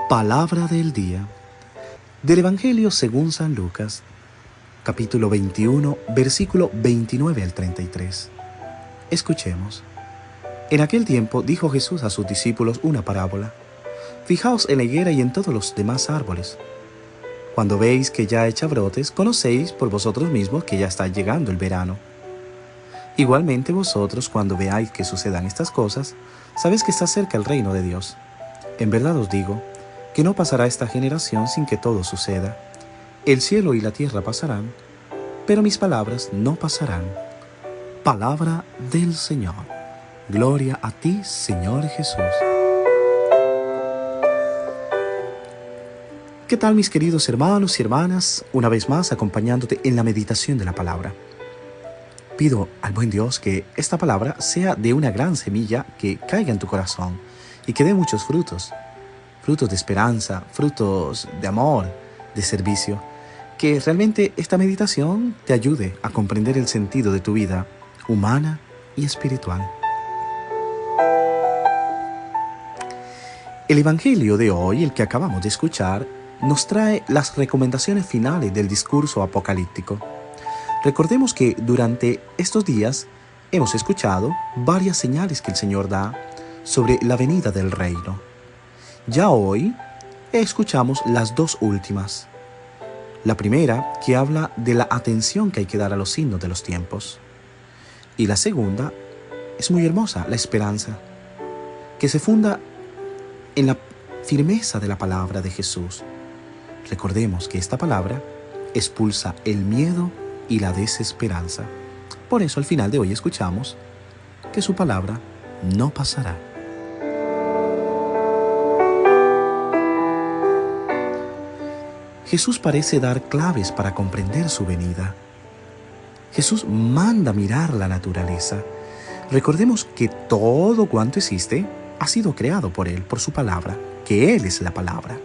Palabra del día del Evangelio según San Lucas, capítulo 21, versículo 29 al 33. Escuchemos. En aquel tiempo dijo Jesús a sus discípulos una parábola. Fijaos en la higuera y en todos los demás árboles. Cuando veis que ya echa brotes, conocéis por vosotros mismos que ya está llegando el verano. Igualmente vosotros, cuando veáis que sucedan estas cosas, sabéis que está cerca el reino de Dios. En verdad os digo, que no pasará esta generación sin que todo suceda. El cielo y la tierra pasarán, pero mis palabras no pasarán. Palabra del Señor. Gloria a ti, Señor Jesús. ¿Qué tal, mis queridos hermanos y hermanas? Una vez más acompañándote en la meditación de la palabra. Pido al buen Dios que esta palabra sea de una gran semilla que caiga en tu corazón y que dé muchos frutos. Frutos de esperanza, frutos de amor, de servicio. Que realmente esta meditación te ayude a comprender el sentido de tu vida humana y espiritual. El Evangelio de hoy, el que acabamos de escuchar, nos trae las recomendaciones finales del discurso apocalíptico. Recordemos que durante estos días hemos escuchado varias señales que el Señor da sobre la venida del reino. Ya hoy escuchamos las dos últimas. La primera, que habla de la atención que hay que dar a los signos de los tiempos. Y la segunda es muy hermosa, la esperanza, que se funda en la firmeza de la palabra de Jesús. Recordemos que esta palabra expulsa el miedo y la desesperanza. Por eso al final de hoy escuchamos que su palabra no pasará. Jesús parece dar claves para comprender su venida. Jesús manda mirar la naturaleza. Recordemos que todo cuanto existe ha sido creado por Él, por su palabra, que Él es la palabra.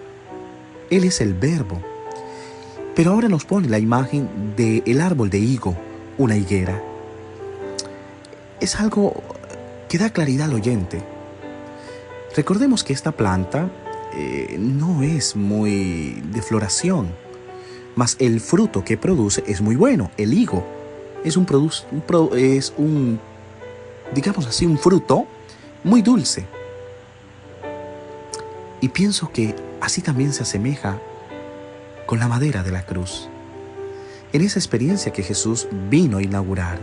Él es el verbo. Pero ahora nos pone la imagen del árbol de higo, una higuera. Es algo que da claridad al oyente. Recordemos que esta planta no es muy de floración, mas el fruto que produce es muy bueno. El higo es un fruto muy dulce. Y pienso que así también se asemeja con la madera de la cruz. En esa experiencia que Jesús vino a inaugurar,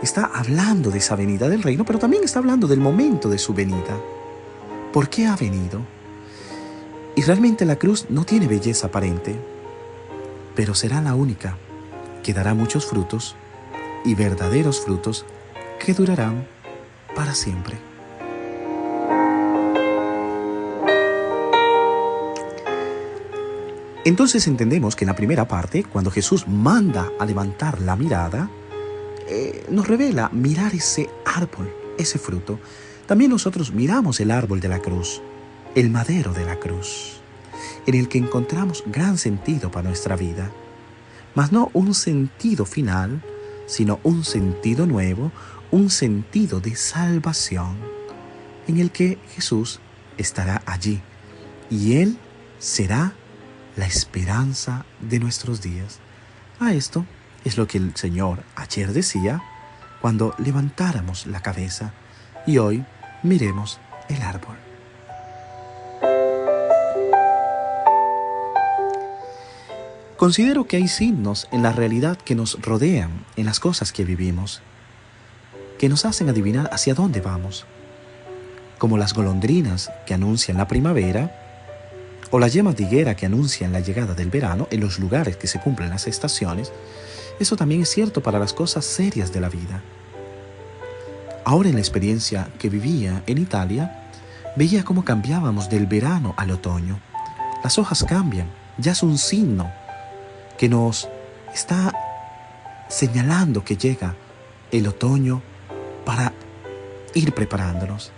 está hablando de esa venida del reino, pero también está hablando del momento de su venida. ¿Por qué ha venido? Y realmente la cruz no tiene belleza aparente, pero será la única que dará muchos frutos y verdaderos frutos que durarán para siempre. Entonces entendemos que en la primera parte, cuando Jesús manda a levantar la mirada, nos revela mirar ese árbol, ese fruto. También nosotros miramos el árbol de la cruz, el madero de la cruz, en el que encontramos gran sentido para nuestra vida, mas no un sentido final, sino un sentido nuevo, un sentido de salvación, en el que Jesús estará allí y Él será la esperanza de nuestros días. A esto es lo que el Señor ayer decía cuando levantáramos la cabeza y hoy miremos el árbol. Considero que hay signos en la realidad que nos rodean, en las cosas que vivimos, que nos hacen adivinar hacia dónde vamos, como las golondrinas que anuncian la primavera, o las yemas de higuera que anuncian la llegada del verano en los lugares que se cumplen las estaciones. Eso también es cierto para las cosas serias de la vida. Ahora en la experiencia que vivía en Italia, veía cómo cambiábamos del verano al otoño. Las hojas cambian, ya es un signo que nos está señalando que llega el otoño para ir preparándonos.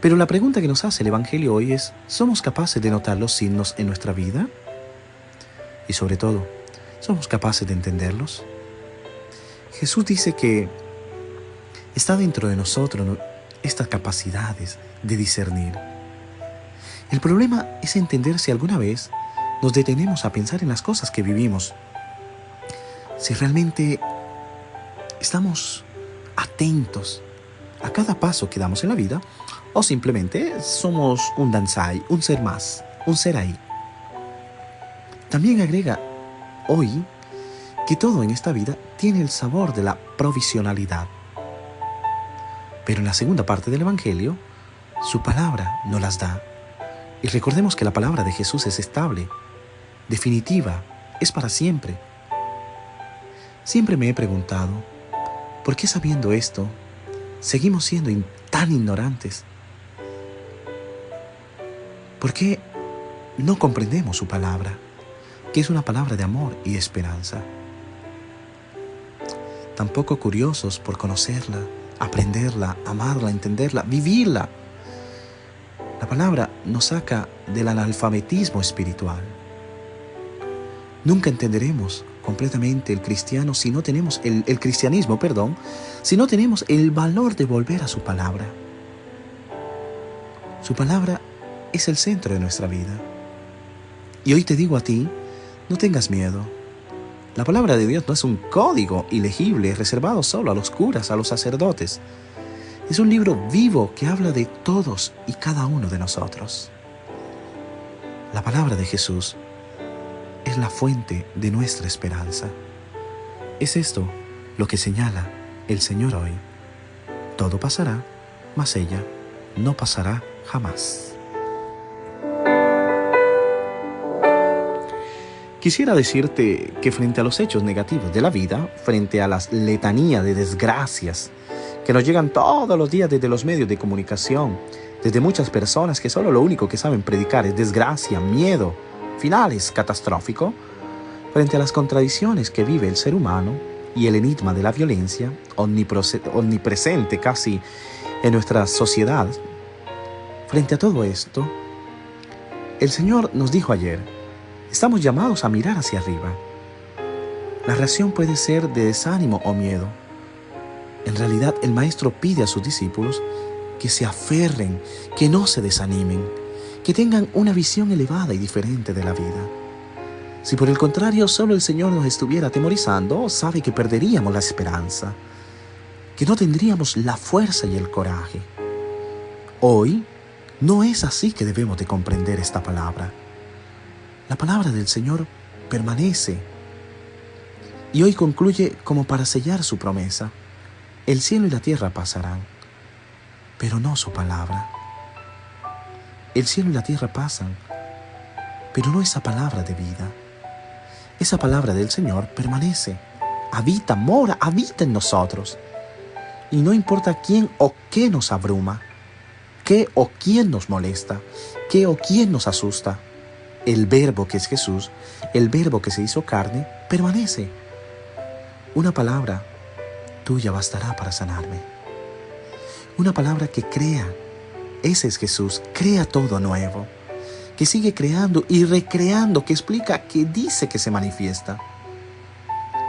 Pero la pregunta que nos hace el Evangelio hoy es, ¿somos capaces de notar los signos en nuestra vida? Y sobre todo, ¿somos capaces de entenderlos? Jesús dice que está dentro de nosotros estas capacidades de discernir. El problema es entender si alguna vez nos detenemos a pensar en las cosas que vivimos, si realmente estamos atentos a cada paso que damos en la vida, o simplemente somos un danzai, un ser más, un ser ahí. También agrega hoy que todo en esta vida tiene el sabor de la provisionalidad. Pero en la segunda parte del Evangelio, su palabra nos las da. Y recordemos que la palabra de Jesús es estable, definitiva, es para siempre. Siempre me he preguntado, ¿por qué sabiendo esto, seguimos siendo tan ignorantes? ¿Por qué no comprendemos su palabra, que es una palabra de amor y de esperanza? Tampoco curiosos por conocerla, aprenderla, amarla, entenderla, vivirla. La palabra nos saca del analfabetismo espiritual. Nunca entenderemos completamente el cristianismo si no tenemos el valor de volver a su palabra. Su palabra es el centro de nuestra vida. Y hoy te digo a ti, no tengas miedo. La palabra de Dios no es un código ilegible reservado solo a los curas, a los sacerdotes. Es un libro vivo que habla de todos y cada uno de nosotros. La palabra de Jesús es la fuente de nuestra esperanza. Es esto lo que señala el Señor hoy. Todo pasará, mas ella no pasará jamás. Quisiera decirte que frente a los hechos negativos de la vida, frente a las letanías de desgracias que nos llegan todos los días desde los medios de comunicación, desde muchas personas que solo lo único que saben predicar es desgracia, miedo, finales catastróficos, frente a las contradicciones que vive el ser humano y el enigma de la violencia, omnipresente casi en nuestra sociedad, frente a todo esto, el Señor nos dijo ayer, estamos llamados a mirar hacia arriba. La reacción puede ser de desánimo o miedo. En realidad, el Maestro pide a sus discípulos que se aferren, que no se desanimen, que tengan una visión elevada y diferente de la vida. Si por el contrario solo el Señor nos estuviera atemorizando, sabe que perderíamos la esperanza, que no tendríamos la fuerza y el coraje. Hoy no es así que debemos de comprender esta palabra. La palabra del Señor permanece y hoy concluye como para sellar su promesa. El cielo y la tierra pasarán, pero no su palabra. El cielo y la tierra pasan, pero no esa palabra de vida. Esa palabra del Señor permanece, habita, mora, habita en nosotros. Y no importa quién o qué nos abruma, qué o quién nos molesta, qué o quién nos asusta, el Verbo que es Jesús, el Verbo que se hizo carne, permanece. Una palabra tuya bastará para sanarme. Una palabra que crea, ese es Jesús, crea todo nuevo, que sigue creando y recreando, que explica, que dice que se manifiesta.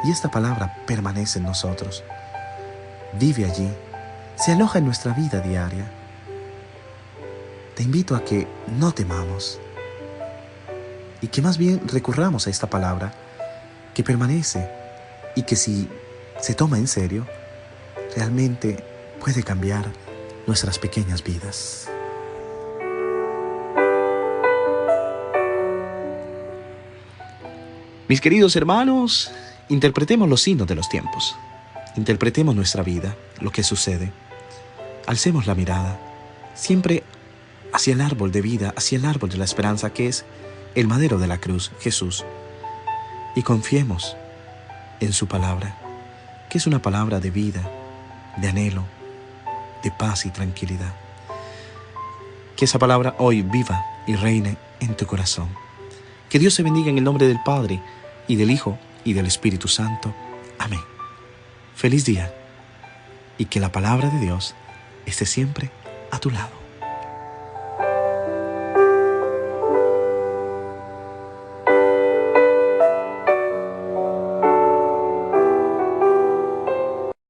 Y esta palabra permanece en nosotros, vive allí, se aloja en nuestra vida diaria. Te invito a que no temamos y que más bien recurramos a esta palabra que permanece y que si se toma en serio, realmente puede cambiar nuestras pequeñas vidas. Mis queridos hermanos, interpretemos los signos de los tiempos. Interpretemos nuestra vida, lo que sucede. Alcemos la mirada, siempre hacia el árbol de vida, hacia el árbol de la esperanza que es el madero de la cruz, Jesús. Y confiemos en su palabra, que es una palabra de vida, de anhelo, de paz y tranquilidad. Que esa palabra hoy viva y reine en tu corazón. Que Dios se bendiga en el nombre del Padre, y del Hijo, y del Espíritu Santo. Amén. Feliz día, y que la palabra de Dios esté siempre a tu lado.